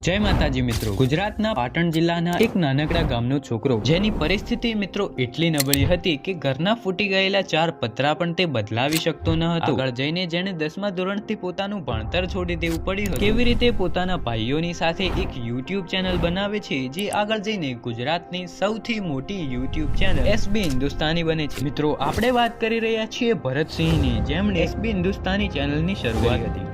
જય માતાજી મિત્રો, ગુજરાતના પાટણ જિલ્લાના એક નાનકડા ગામનો છોકરો જેની પરિસ્થિતિ મિત્રો એટલી નબળી હતી કે ઘરના ફૂટી ગયેલા 4 પતરા પણ તે બદલાવી શકતો ન હતો। આગળ જઈને જેણે 10મા ધોરણથી પોતાનું ભણતર છોડી દેવું પડ્યું હતું। કેવી રીતે પોતાના ભાઈઓની સાથે એક YouTube ચેનલ બનાવે છે જે આગળ જઈને ગુજરાતની સૌથી મોટી YouTube ચેનલ SB હિન્દુસ્તાની બને છે। મિત્રો આપણે વાત કરી રહ્યા છીએ ભરતસિંહની, જેમણે SB હિન્દુસ્તાની ચેનલની શરૂઆત કરી।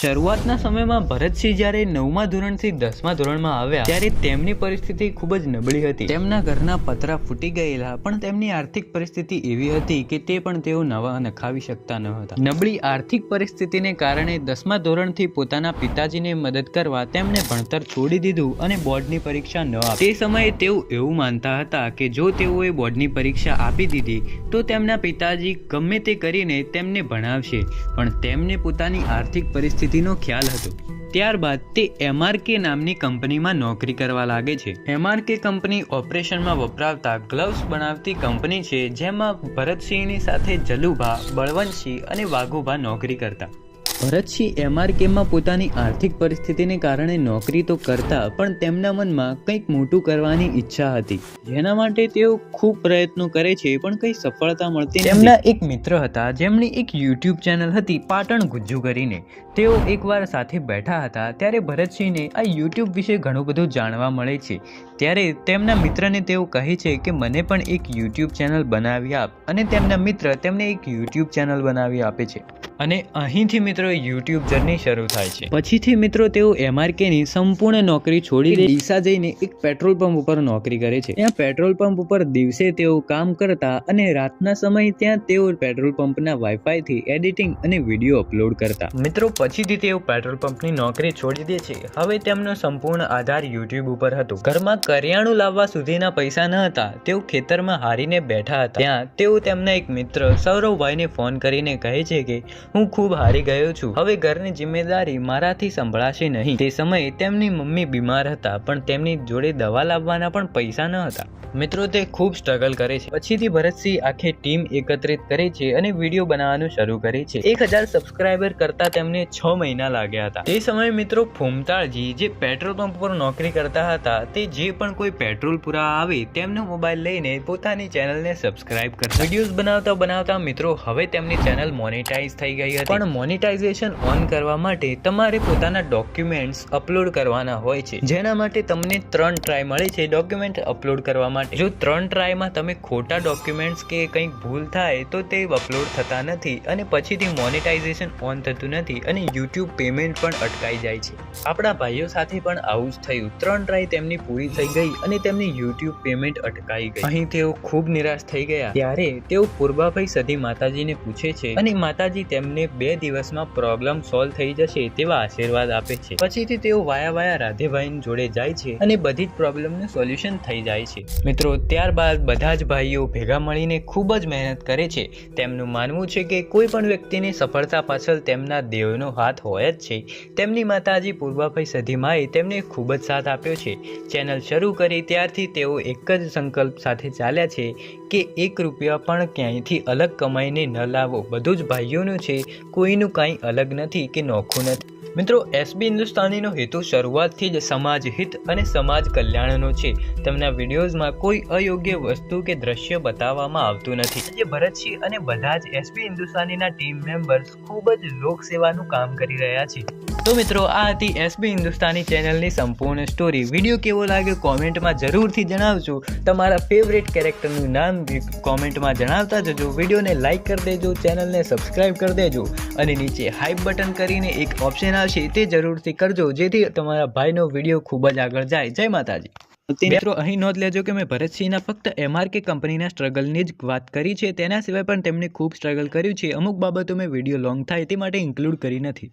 શરૂઆતના સમયમાં ભરતસિંહ જ્યારે 9મા ધોરણથી 10મા ધોરણમાં આવ્યા ત્યારે તેમની પરિસ્થિતિ ખૂબ જ નબળી હતી। તેમના ઘરના પતરા ફૂટી ગયેલા, પણ તેમની આર્થિક પરિસ્થિતિ એવી હતી કે તે પણ તેઓ નવા નખાવી શકતા ન હતા। નબળી આર્થિક પરિસ્થિતિને કારણે 10મા ધોરણથી પોતાના પિતાજીને મદદ કરવા તેમણે ભણતર છોડી દીધું અને બોર્ડની પરીક્ષા ન આપી। તે સમયે તેઓ એવું માનતા હતા કે જો તેઓએ બોર્ડની પરીક્ષા આપી દીધી તો તેમના પિતાજી ગમે તે કરીને તેમને ભણાવશે, પણ તેમને પોતાની આર્થિક પરિસ્થિતિ નો ખ્યાલ હતો। ત્યારબાદ તે MRK નામની કંપનીમાં નોકરી કરવા લાગે છે। MRK કંપની ઓપરેશનમાં વપરાતા ગ્લવ્સ બનાવતી કંપની છે, જેમાં ભરતસિંહની સાથે જલુભા, બળવંતસિંહ અને વાઘુભા નોકરી કરતા। ભરતસિંહ MRKમાં પોતાની આર્થિક પરિસ્થિતિને કારણે નોકરી તો કરતા, પણ તેમના મનમાં કંઈક મોટું કરવાની ઈચ્છા હતી, જેના માટે તેઓ ખૂબ પ્રયત્નો કરે છે પણ કંઈ સફળતા મળતી નથી। તેમના એક મિત્ર હતા જેમની એક YouTube ચેનલ હતી પાટણ ગુજ્જુ કરીને। તેઓ એકવાર સાથે બેઠા હતા ત્યારે ભરતસિંહને આ YouTube વિશે ઘણું બધું જાણવા મળે છે। ત્યારે તેમના મિત્રને તેઓ કહે છે કે મને પણ એક YouTube ચેનલ બનાવી આપ, અને તેમના મિત્ર તેમને એક YouTube ચેનલ બનાવી આપે છે। અને અહીંથી મિત્રો YouTube જર્ની શરૂ થાય છે। પછીથી મિત્રો તેઓ MRKની સંપૂર્ણ નોકરી છોડી ડીસા જઈને એક પેટ્રોલ પંપ ઉપર નોકરી કરે છે। ત્યાં પેટ્રોલ પંપ ઉપર દિવસે તેઓ કામ કરતા અને રાતના સમયે ત્યાં તેઓ પેટ્રોલ પંપના વાઈફાઈ થી એડિટિંગ અને વિડીયો અપલોડ કરતા। મિત્રો પછીથી તેઓ પેટ્રોલ પંપની નોકરી છોડી દે છે। હવે તેમનો સંપૂર્ણ આધાર YouTube ઉપર હતો। ઘરમાં કરિયાણું લાવવા સુધીના પૈસા ન હતા। તેઓ ખેતરમાં હારીને બેઠા હતા। ત્યાં તેઓ તેમના એક મિત્ર સૌરવભાઈને ફોન કરીને કહે છે કે હું ખૂબ હારી ગયો છું, હવે ઘરની જિમ્મેદારી મારાથી સંભળાશે નહીં। તે સમયે તેમની મમ્મી બીમાર હતા, પણ તેમની જોડે દવા લાવવાના પણ પૈસા ન હતા। મિત્રો તે ખૂબ સ્ટ્રગલ કરે છે। પછીથી ભરતસિંહ આખી ટીમ એકત્રિત કરે છે અને વિડીયો બનાવવાનું શરૂ કરે છે। 1000 સબસ્ક્રાઇબર કરતા તેમને 6 મહિના લાગ્યા હતા। તે સમયે મિત્રો ફૂમતાળજી જે પેટ્રોલ પંપ પર નોકરી કરતા હતા, તે જે પણ કોઈ પેટ્રોલ પુરા આવે તેમનો મોબાઈલ લઈને પોતાની ચેનલને સબસ્ક્રાઇબ કરતા। વિડીયોઝ બનાવતા બનાવતા મિત્રો હવે તેમની ચેનલ મોનેટાઇઝ થઈ ગઈ હતી, પણ મોનેટાઇઝેશન ઓન કરવા માટે તમારે પોતાના ડોક્યુમેન્ટ્સ અપલોડ કરવાના હોય છે, જેના માટે તમને 3 ટ્રાય મળે છે ડોક્યુમેન્ટ અપલોડ કરવા માટે। જો 3 ટ્રાયમાં તમે ખોટા ડોક્યુમેન્ટ્સ કે કંઈક ભૂલ થાય તો તે અપલોડ થતા નથી અને પછીથી મોનેટાઇઝેશન ઓન થતું નથી અને YouTube પેમેન્ટ પણ અટકાઈ જાય છે। આપણા ભાઈઓ સાથે પણ આવું જ થયું। 3 ટ્રાય તેમની પૂરી થઈ ગઈ અને તેમની YouTube પેમેન્ટ અટકાઈ ગઈ। અહીં તેઓ ખૂબ નિરાશ થઈ ગયા। ત્યારે તેઓ પૂર્વાભાઈ સધી માતાજીને પૂછે છે અને માતાજી તેમને 2 દિવસમાં પ્રોબ્લેમ સોલ્વ થઈ જશે તેવા આશીર્વાદ આપે છે। પછીથી તેઓ વાયા રાધેભાઈ જોડે જાય છે અને બધી જ પ્રોબ્લેમનું સોલ્યુશન થઈ જાય છે। મિત્રો ત્યારબાદ બધા જ ભાઈઓ ભેગા મળીને ખૂબ જ મહેનત કરે છે। તેમનું માનવું છે કે કોઈ પણ વ્યક્તિની સફળતા પાછળ તેમના દેવનો હાથ હોય જ છે। તેમની માતાજી પૂર્વાભાઈ સધીમાએ તેમને ખૂબ જ સાથ આપ્યો છે। ચેનલ શરૂ કરી ત્યારથી તેઓ એક જ સંકલ્પ સાથે ચાલ્યા છે કે 1 રૂપિયા પણ ક્યાંયથી અલગ કમાઈને ન લાવો, બધું જ ભાઈઓનું છે, કોઈનું કાંઈ અલગ નથી કે નોખું નથી। મિત્રો SB હિન્દુસ્તાનીનો હેતુ શરૂઆતથી જ સમાજ હિત અને સમાજ કલ્યાણનો છે। તેમના વિડીયોઝમાં કોઈ અયોગ્ય વસ્તુ કે દ્રશ્ય બતાવવામાં આવતું નથી। આજે ભરતસિંહ અને બધા જ SB હિન્દુસ્તાનીના ટીમ મેમ્બર્સ ખૂબ જ લોકસેવાનું કામ કરી રહ્યા છે। તો મિત્રો આ હતી SB હિન્દુસ્તાની ચેનલની સંપૂર્ણ સ્ટોરી। વિડીયો કેવો લાગ્યો કોમેન્ટમાં જરૂરથી જણાવજો। તમારા ફેવરેટ કેરેક્ટરનું નામ કોમેન્ટમાં જણાવતા જજો। વિડીયોને લાઇક કરી દેજો, ચેનલને સબસ્ક્રાઇબ કરી દેજો અને નીચે હાઈપ બટન કરીને એક ઓપ્શન આવશે તે જરૂરથી કરજો, જેથી તમારા ભાઈનો વિડીયો ખૂબ જ આગળ જાય। જય માતાજી। મિત્રો અહીં નોંધ લેજો કે મેં ભરતસિંહના ફક્ત MRK કંપનીના સ્ટ્રગલની જ વાત કરી છે, તેના સિવાય પણ તેમણે ખૂબ સ્ટ્રગલ કર્યું છે। અમુક બાબતો મેં વિડીયો લોંગ થાય તે માટે ઇન્ક્લુડ કરી નથી।